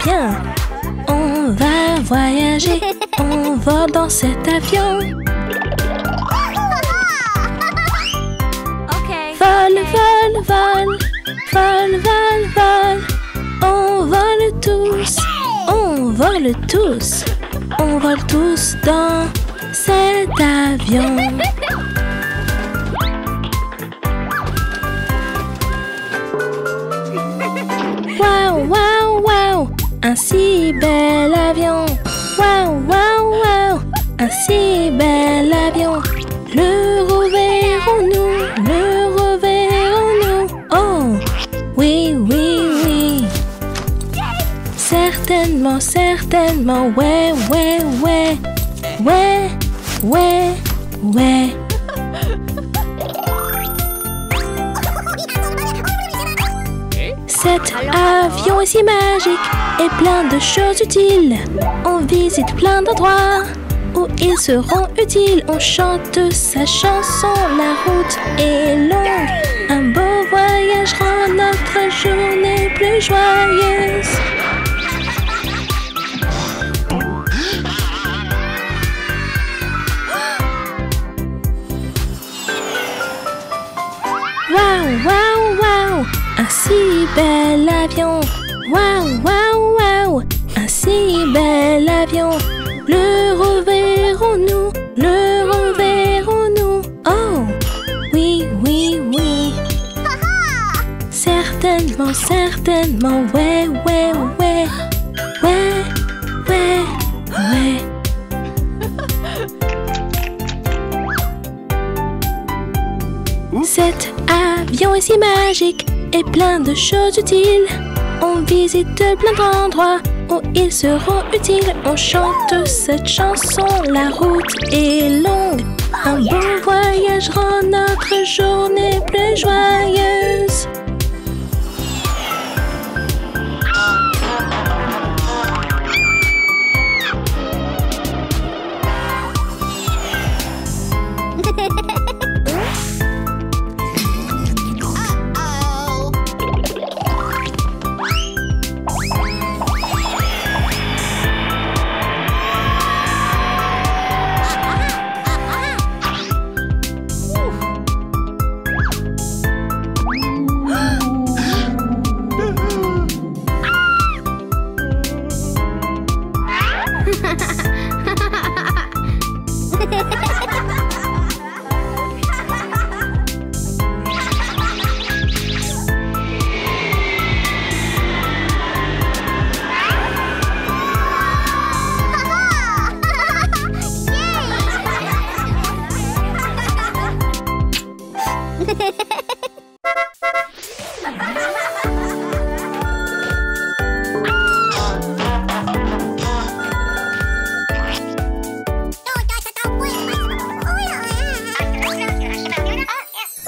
bien. On va voyager, on vole dans cet avion. Vole, vole, vole, vole, vole, vole. On vole tous, on vole tous. On vole tous dans cet avion. Waouh, waouh, waouh, un si bel avion. Waouh, waouh, waouh, un si bel avion. Le reverrons-nous, le reverrons-nous. Oh, oui, oui, oui. Certainement, certainement, ouais, ouais, ouais. Ouais, ouais, ouais. Cet avion est si magique et plein de choses utiles. On visite plein d'endroits où ils seront utiles. On chante sa chanson, la route est longue. Un beau voyage rend notre journée plus joyeuse. Waouh, waouh, waouh, un si bel avion. Waouh, waouh, waouh, un si bel avion. Le reverrons-nous, le reverrons-nous. Oh, oui, oui, oui. Certainement, certainement, ouais, ouais, ouais. Ouais, ouais, ouais. Cet avion est si magique et plein de choses utiles. On visite plein d'endroits où ils seront utiles. On chante cette chanson, la route est longue. Un beau voyage rend notre journée plus joyeuse.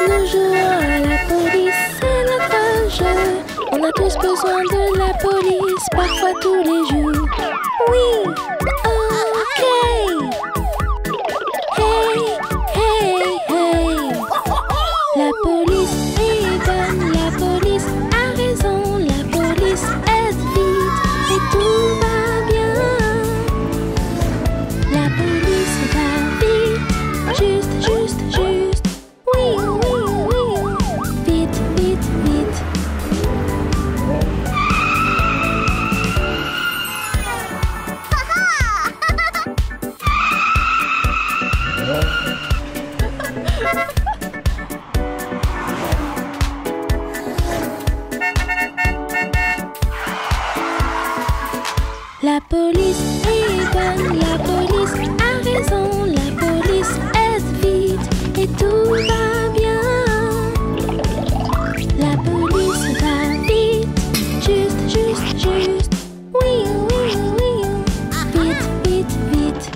Nous jouons à la police, c'est notre jeu. On a tous besoin de la police, parfois tous les jours. Oui, ok. Hey, hey, hey. La police est bonne, la police a raison. La police aide vite et tout va bien. La police va vite, juste, juste, juste. Oui, oui, oui. Vite, vite, vite. La police est bonne, la police a raison. La police aide vite et tout va bien. La police va vite, juste, juste, juste. Oui, oui, oui. Vite, vite, vite.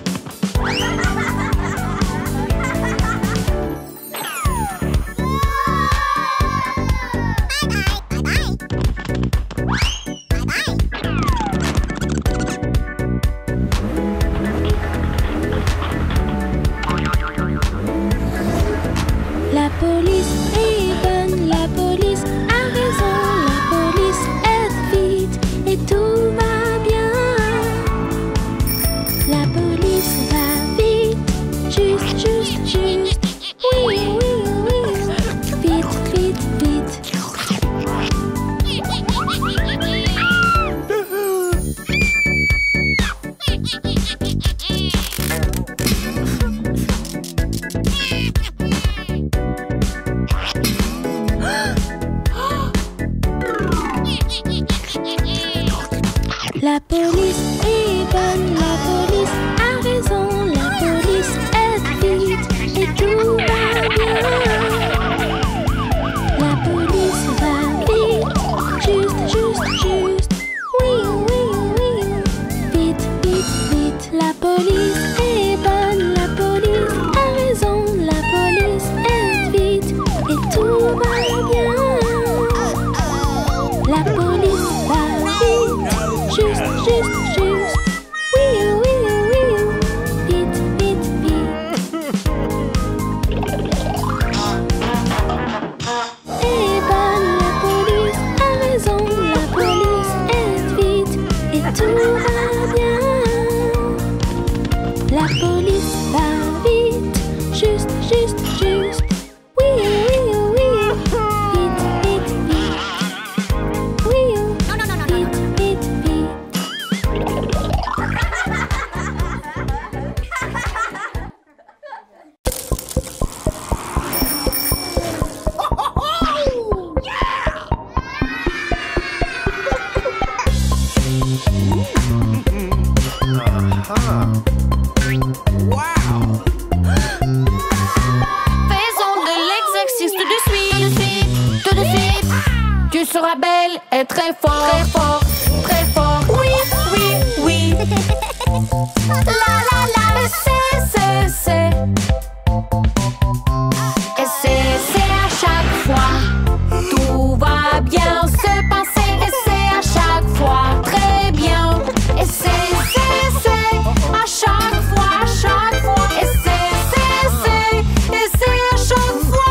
La police est bonne, la police a raison. La police aide vite et tout va seras belle et très fort. Très fort, très fort. Oui, oui, oui. La la la, c'est. Et c'est à chaque fois. Tout va bien se passer. Et c'est à chaque fois très bien. Et c'est à chaque fois. Et c'est à chaque fois.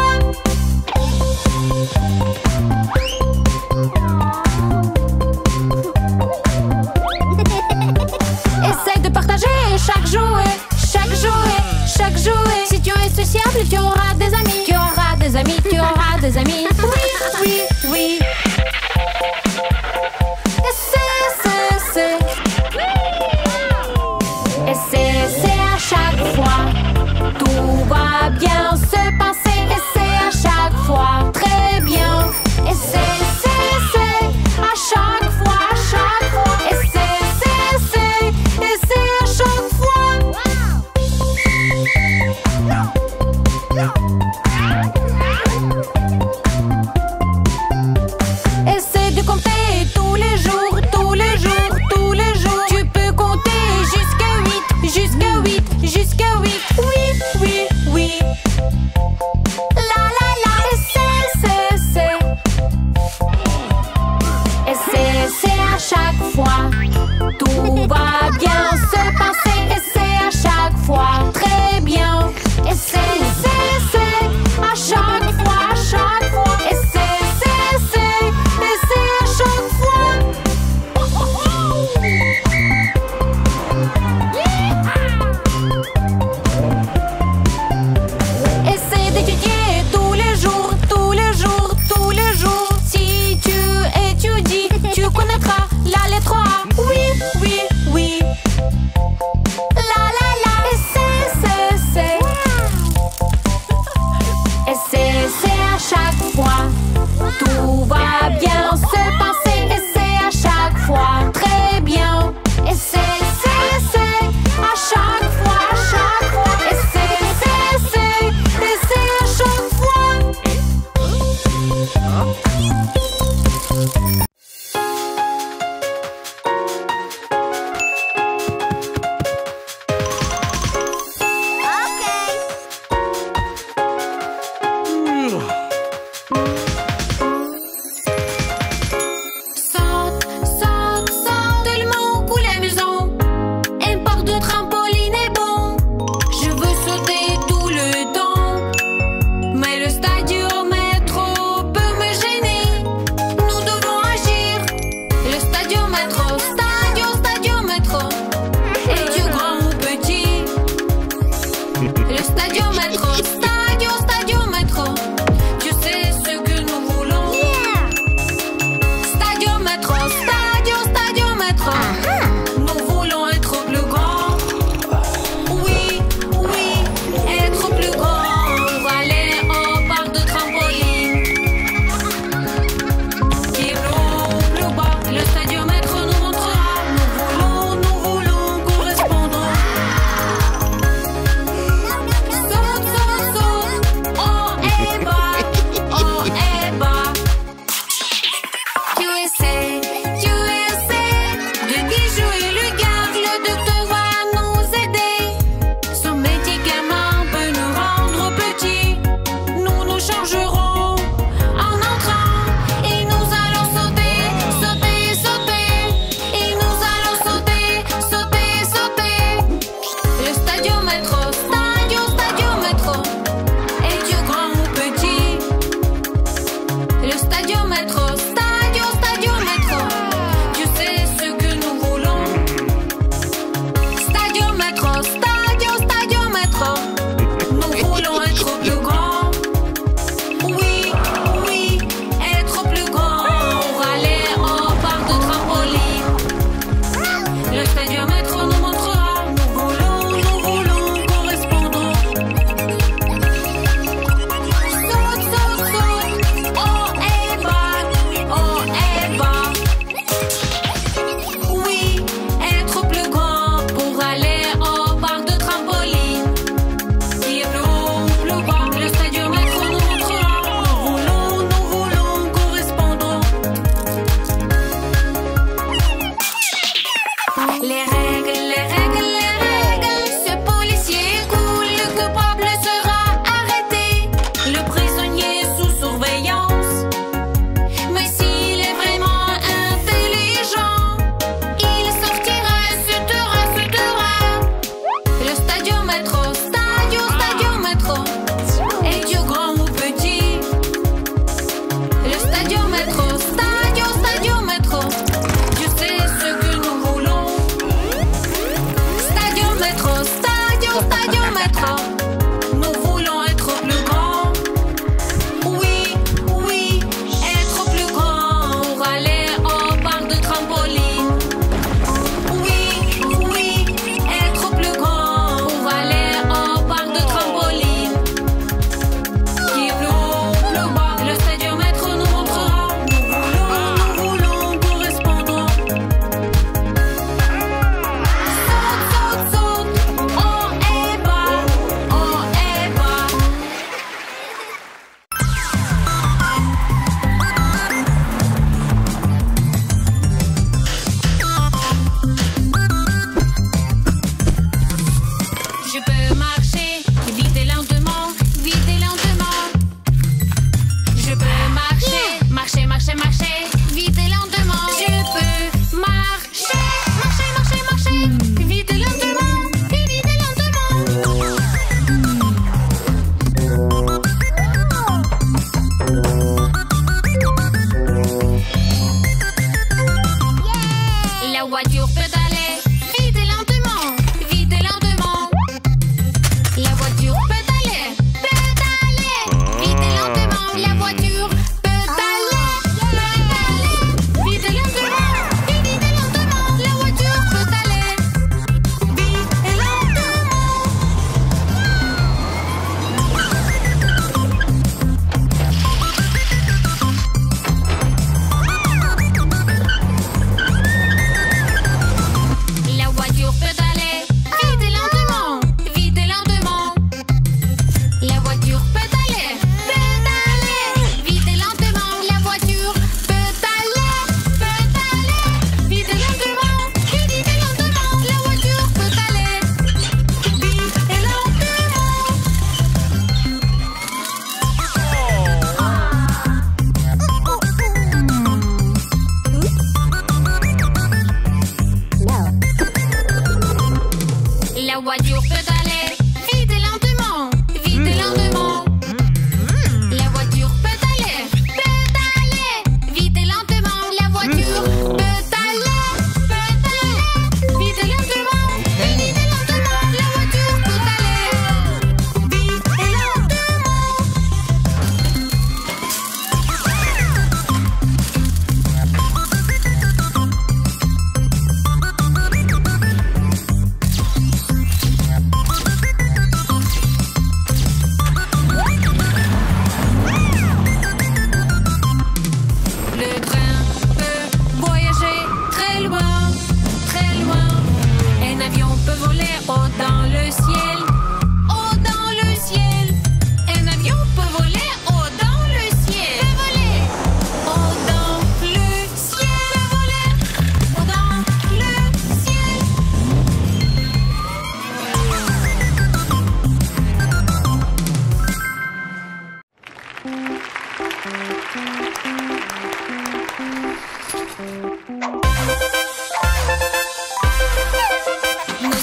Nous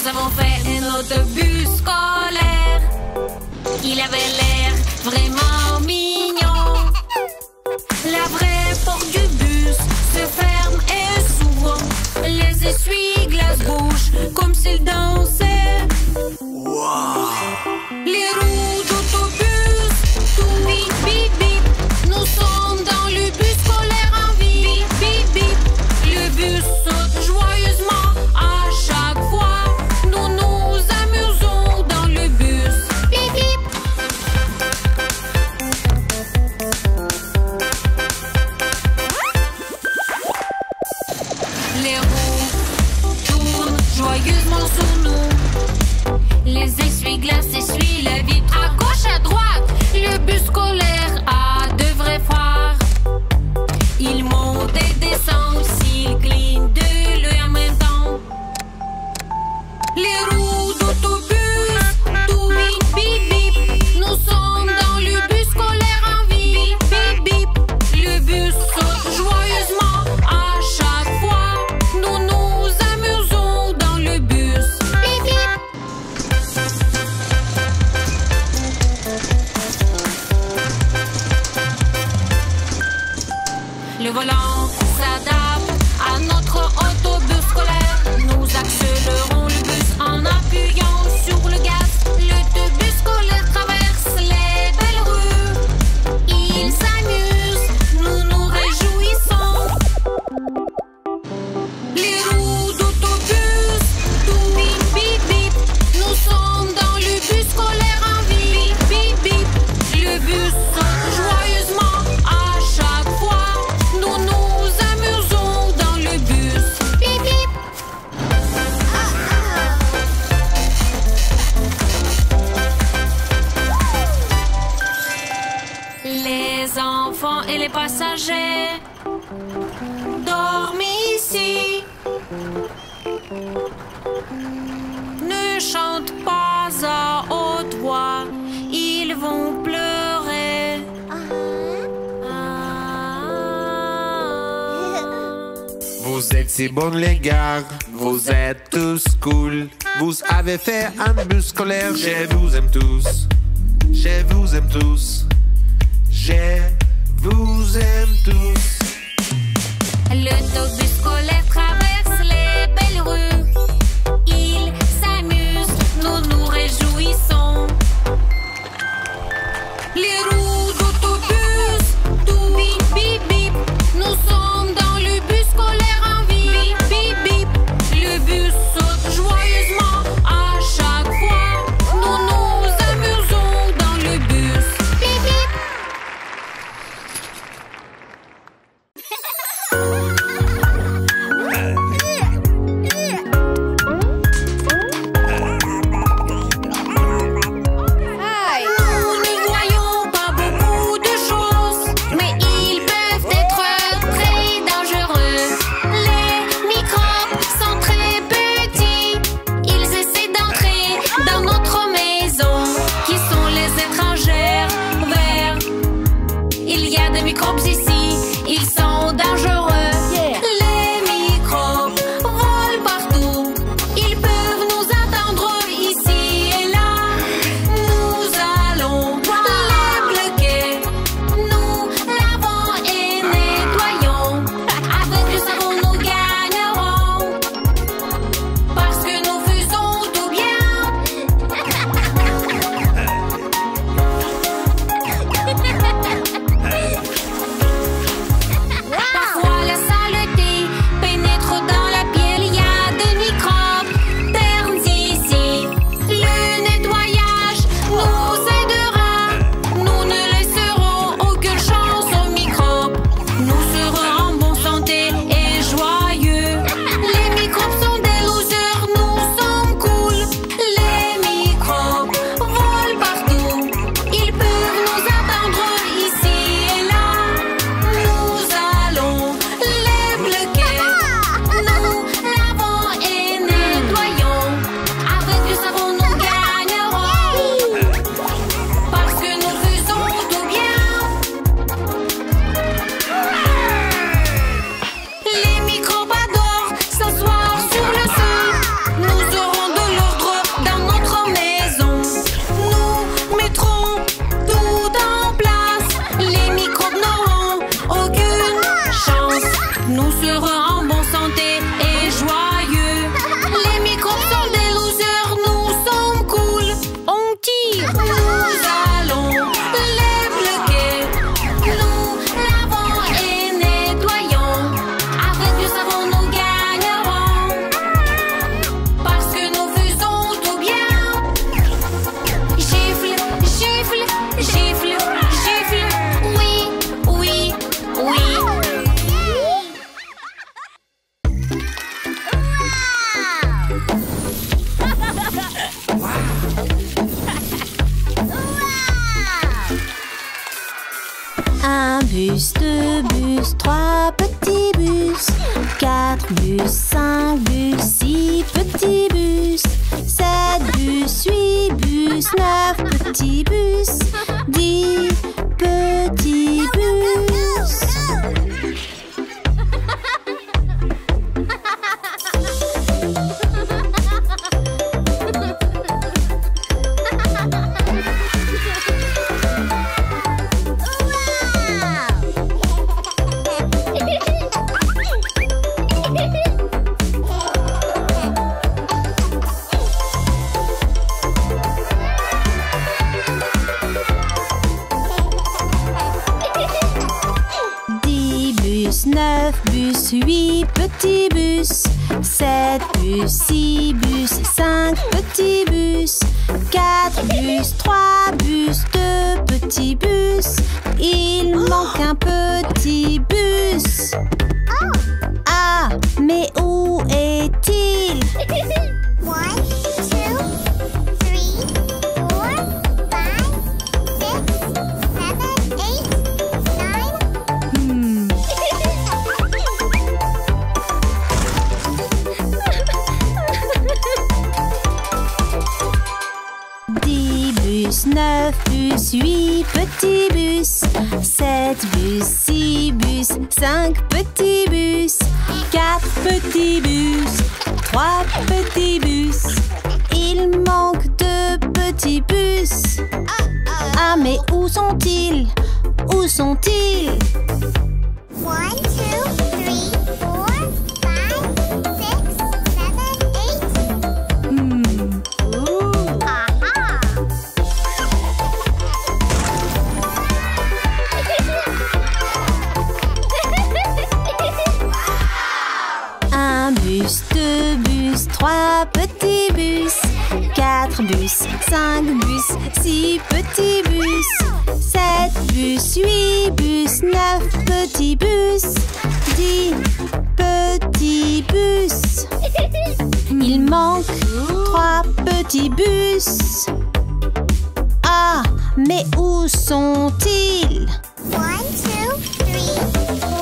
avons fait un autobus scolaire. Il avait l'air vraiment mignon. La vraie porte du bus se ferme et s'ouvre. Les essuie-glaces bougent comme s'ils dansaient. Wow. Les roues d'autobus, tout bip bip bip. Nous sommes dans le bus scolaire en vie. Bip bip. Le bus saute joyeusement à chaque fois. Nous nous amusons dans le bus. Bip bip. Les roues tournent joyeusement sur nous. Les essuie-glaces essuient la vitre. À gauche, à droite, le bus scolaire a de vrais phares. Il monte et descend s'il cligne de l'œil en même temps. Les roues d'autobus, tout bip bip bip. Nous sommes dans le bus scolaire en vie. Bip bip. Le bus saute joyeusement à chaque fois. Nous nous amusons dans le bus. Bip bip. Le volant s'adapte à notre autobus scolaire. Nous accélérons le bus en appuyant sur le gaz. L'autobus scolaire traverse les belles rues. Il s'amuse, nous nous réjouissons. Les roues d'autobus, tout bip bip bip. Nous sommes dans le bus scolaire en vie. Bip bip. Le bus saute joyeusement à chaque fois. Nous nous amusons dans le bus. Bip bip. Les enfants et les passagers dorment ici. Ne chantent pas à haute voix, ils vont pleurer. Vous êtes si bonnes les gars, vous êtes tous cool. Vous avez fait un bus scolaire, je vous aime tous. Je vous aime tous. Je vous aime tous. L'autobus scolaire traverse les belles rues. Il s'amuse, nous nous réjouissons. Les roues d'autobus, tout bip bip bip. Nous sommes dans le bus scolaire en vie. Bip bip. Le bus saute joyeusement à chaque fois. Nous nous amusons dans le bus. Bip bip. Nous ne voyons pas beaucoup de choses, mais ils peuvent être très dangereux. Les microbes sont très petits. Ils essaient d'entrer dans notre maison. Qui sont les étrangères verts? Il y a des microbes ici, ils sont dangereux. Les microbes volent partout. Ils peuvent nous attendre ici et là. Nous allons les bloquer. Nous lavons et nettoyons. Avec le savon, nous gagnerons. Parce que nous faisons tout bien. Un bus, 2 bus, 3 petits bus, 4 bus, 5 bus, 6 petits bus, 7 bus, 8 bus, 9 petits bus, 10 petits bus. Neuf bus, 8 petits bus, 7 bus, 6 bus, 5 petits bus, 4 bus, 3 bus, 2 petits bus. Il manque un petit bus. Ah, mais où est-il? 1, 2, 3, 4, 5, 6, 7, 8, 9 bus, 8 petits bus, 7 bus, 6 bus, 5 petits bus, 4 petits bus, 3 petits bus. Il manque 2 petits bus. Ah, mais où sont-ils? Où sont-ils? 1, 2, 3, 4, 5, 6, 7, 8. Un bus, 2 bus, 3 petits bus, 4 bus, 5 bus, 6 petits bus, 7 bus, 8 bus, 9 petits bus, 10 petits bus. Il manque 3 petits bus. Ah, mais où sont-ils? 1, 2, 3,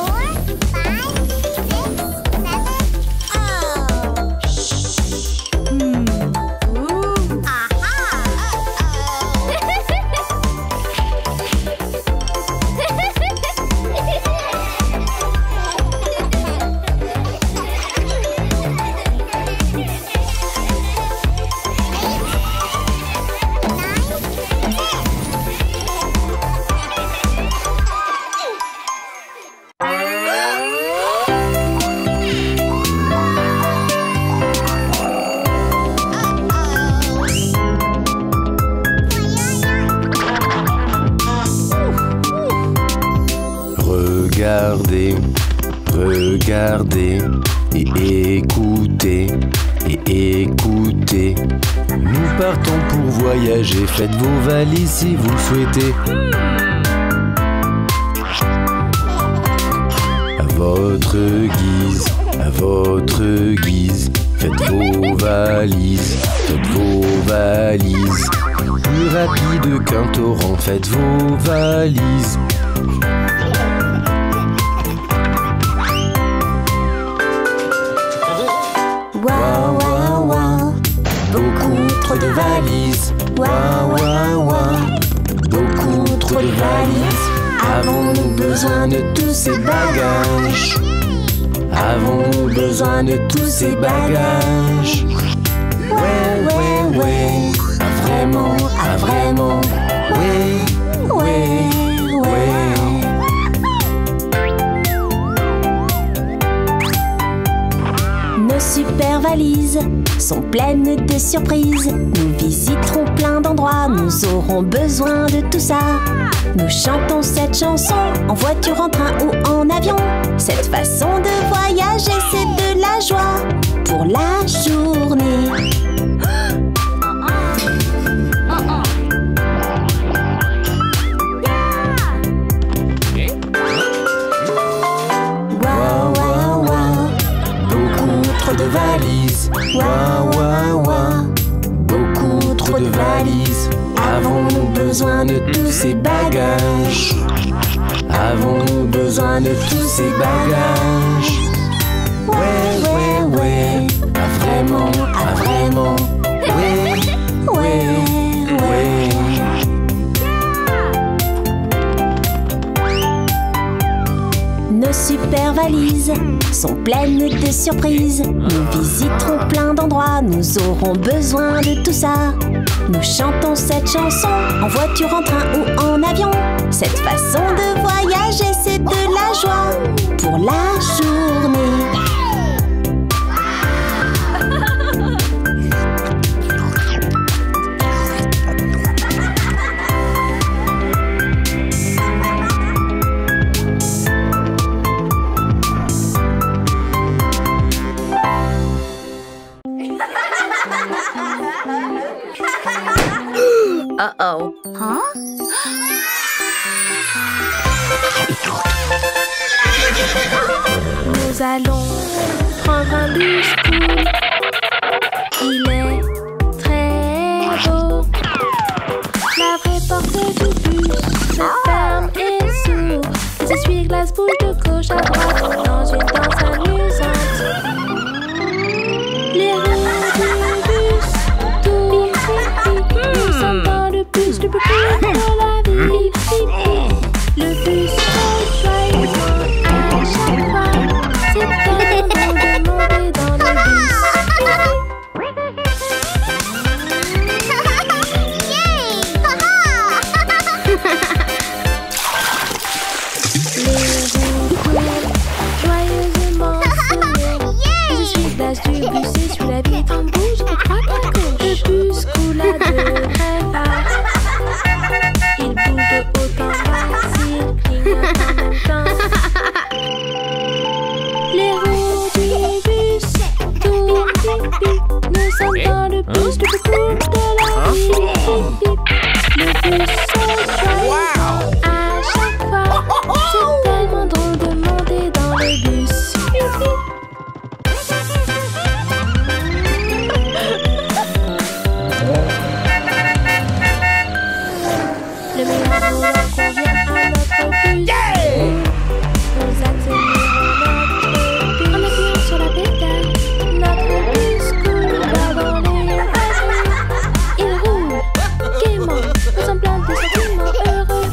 Regardez, regardez et écoutez, et écoutez. Nous partons pour voyager, faites vos valises si vous le souhaitez. À votre guise, à votre guise, faites vos valises, faites vos valises. Plus rapide qu'un torrent, faites vos valises. Waouh, waouh, waouh, beaucoup trop de valises. Waouh, waouh, waouh, beaucoup trop de valises. Avons-nous besoin de tous ces bagages? Avons-nous besoin de tous ces bagages? Ouais, ouais, ouais, ah vraiment, ah vraiment, ouais, ouais, ouais. Nos super valises sont pleines de surprises. Nous visiterons plein d'endroits, nous aurons besoin de tout ça. Nous chantons cette chanson en voiture, en train ou en avion. Cette façon de voyager, c'est de la joie pour la journée. Waouh, waouh, waouh, beaucoup trop de valises. Waouh, waouh, waouh, beaucoup trop de valises. Avons-nous besoin de tous ces bagages? besoin de tous ces bagages. Ouais, ah vraiment, ouais. Nos super valises sont pleines de surprises. Nous visiterons plein d'endroits, nous aurons besoin de tout ça. Nous chantons cette chanson en voiture, en train ou en avion. Cette façon de voyager, c'est de la joie pour la journée. Uh-oh. Huh? Nous allons prendre un bus cool. Il est très beau. La vraie porte du bus se ferme et s'ouvre. Les essuie-glaces bougent de gauche à droite dans une danse amusante. Les roues du bus tournent. Nous sommes dans le bus le plus cool de la ville. Le bus est joyeux à chaque fois. C'est tellement de monter dans le bus. Les roues courent joyeusement sur l'eau. Les essuie-glaces du bus essuient la vitre en bouge de droite à gauche. Le bus coule à deux très fort. Il bouge de haut en bas, s'il clignote en même temps. Les roues du bus tournent, bip bip. Nous sommes dans le bus le plus cool de la ville, bip bip. Le bus saute joyeusement à chaque fois. C'est tellement drôle de monter dans le bus, bip bip. Le meilleur volant convient à notre bus. Nous accélérons notre bus en appuyant sur la pédale. Notre bus coule bas dans les avenues. Il roule gaiement, nous sommes pleins de sentiments heureux.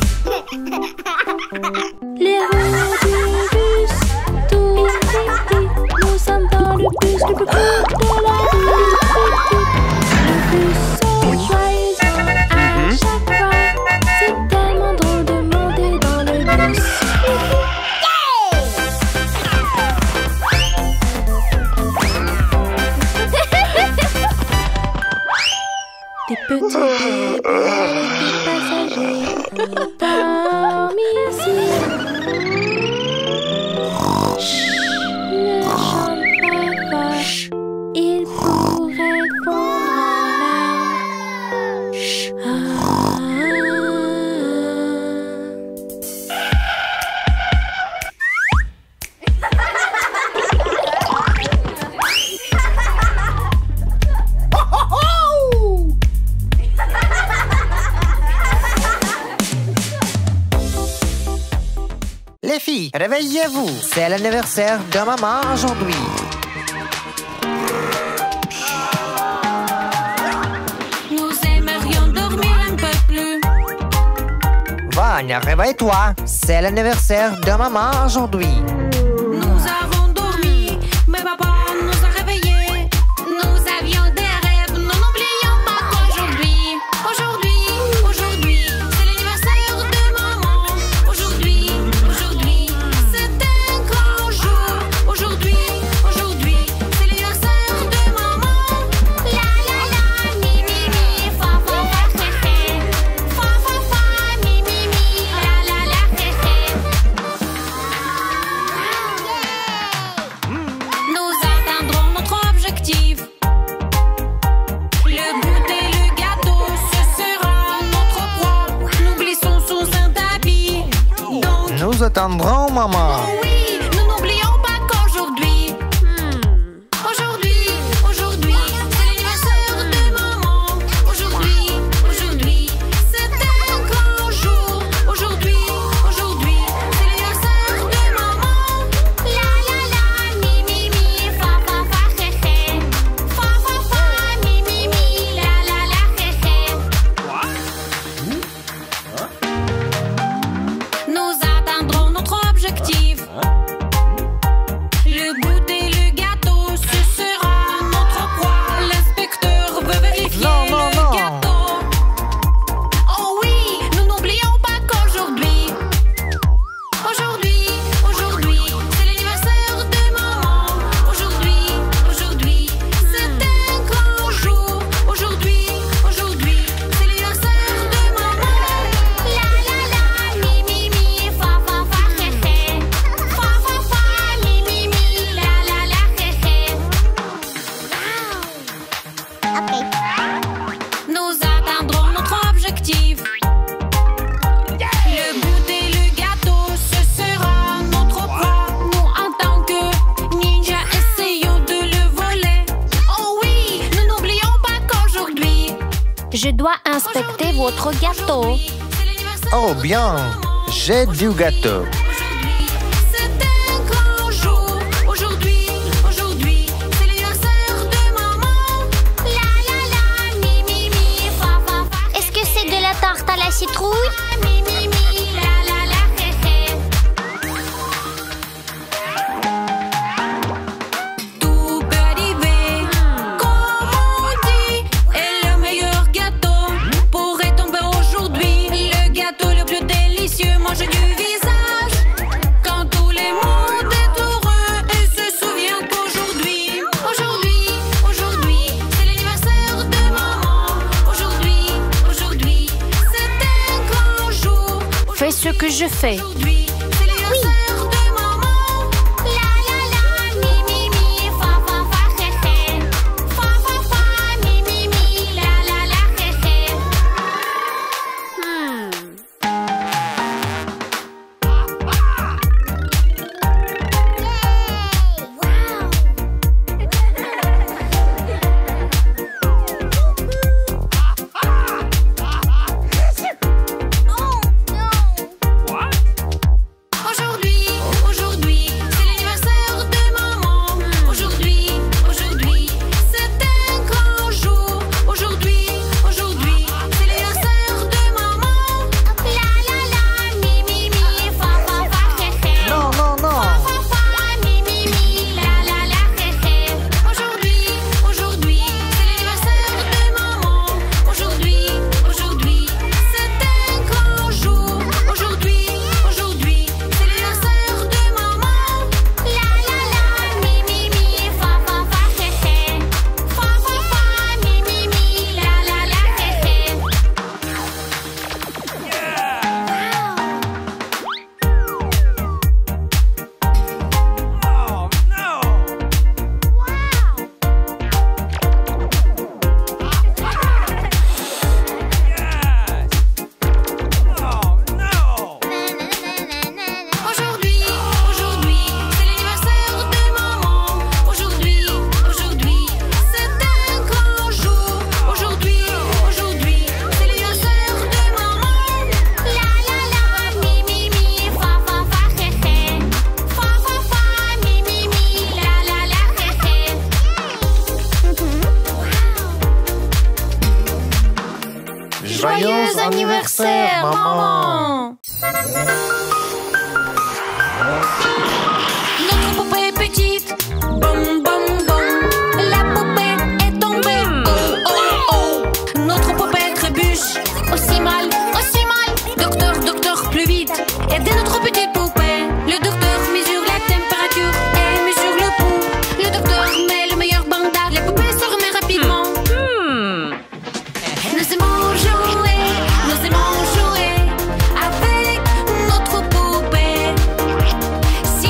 Les roues du bus tournent, tic tic. Nous sommes dans le bus le plus cool de la ville, tic tic. Le bus saute joyeusement à chaque fois. C'est tellement drôle de monter dans le bus. Des petits bébés, des passagers dorment ici. Chut, ne chante pas fort, ils pourraient fondre en larmes. Les filles, réveillez-vous. C'est l'anniversaire de maman aujourd'hui. Nous aimerions dormir un peu plus. Vanya, réveille-toi. C'est l'anniversaire de maman aujourd'hui. Nous avons dormi, mais papa nous a réveillés. Nous avions des rêves, nous n'oublions pas qu'aujourd'hui, c'est l'anniversaire de maman. Aujourd'hui, c'est un grand jour. Aujourd'hui, c'est l'anniversaire de maman. La la la, mi mi mi, fa fa fa fé fé. Fa fa fa, mi mi mi, la la la fé fé. Nous atteindrons notre objectif. Le goûter, le gâteau, ce sera notre proie. Nous glissons sous un tapis. Donc, Nous attendrons maman. oui, nous n'oublions pas qu'aujourd'hui, c'est l'anniversaire de maman. Aujourd'hui, c'est un grand jour. Aujourd'hui, c'est l'anniversaire de Je dois inspecter votre gâteau. Oh bien, j'ai du gâteau. Est-ce que c'est de la tarte à la citrouille? Manger du visage quand tout le monde est heureux et se souvient qu'aujourd'hui, c'est l'anniversaire de maman. Aujourd'hui, c'est un grand jour. Fais ce que je fais. Aujourd'hui, c'est l'anniversaire de maman. La la la, mi mi mi, fa fa fa, he he. Fa fa fa, mi mi mi, la la la, he he. Aujourd'hui, c'est l'anniversaire de maman. Aujourd'hui, c'est un grand jour. Aujourd'hui, c'est l'anniversaire de maman. La la la, mi mi mi, fa fa fa, he he. Non. Fa fa fa, mi mi mi, la la la, he he. Aujourd'hui, c'est l'anniversaire de maman. Aujourd'hui, c'est un grand jour. Aujourd'hui, c'est l'anniversaire de maman. La la la, mi mi mi, fa fa fa, he he. Fa fa fa, mi mi mi, la la la, he he. Aujourd'hui, c'est l'anniversaire de maman. Aujourd'hui, c'est un grand jour. Aujourd'hui, c'est l'anniversaire de maman. La la la, mi mi mi, fa fa fa, he he. Fa fa fa, mi mi mi, la la la, he he. Joyeux anniversaire, maman. Notre poupée est petite. Bom, bom, bom. La poupée est tombée. Oh, oh, oh. Notre poupée trébuche. Aussi mal. Docteur, plus vite. Aidez notre petite poupée. Le docteur mesure la température et mesure le pouls. Le docteur met le meilleur bandage. La poupée se remet rapidement. Nous aimons jouer avec notre poupée. Si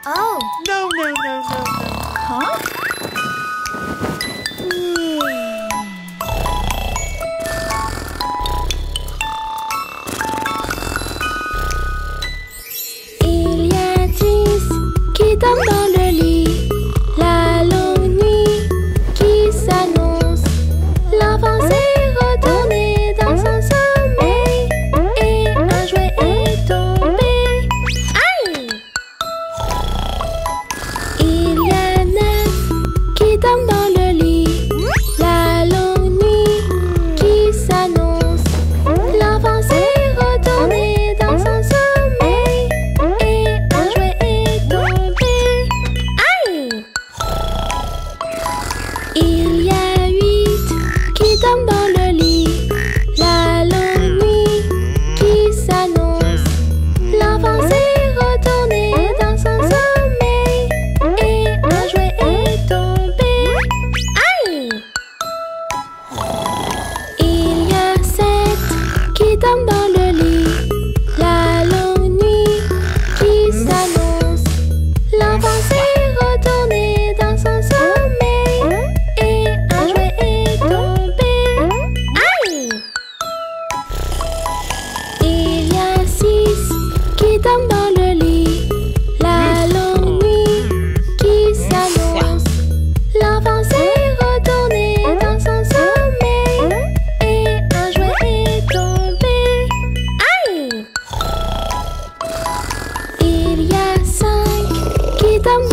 Oh. No, no, no, no, no. Huh? Il y a 10 qui dorment dans le lit. La longue nuit qui s'annonce. L'enfant s'est retourné dans son sommeil et un jouet est tombé. Aïe! Il y a 9 qui dorment dans le lit. La longue nuit qui s'annonce. L'enfant s'est retourné dans son sommeil et un jouet est tombé. Aïe! Il y a 8 qui dorment dans le lit. La longue nuit qui s'annonce. L'enfant s'est retourné dans son sommeil et un jouet est tombé. Aïe! Il y a 7 qui dorment dans le lit. La longue nuit qui s'annonce. L'enfant s'est retourné dans son sommeil et un jouet est tombé. Aïe! Il y a 6 qui dorment dans le lit. La longue nuit qui s'annonce. L'enfant s'est retourné dans son sommeil et un jouet est tombé. Aïe! Il y a 5 qui dorment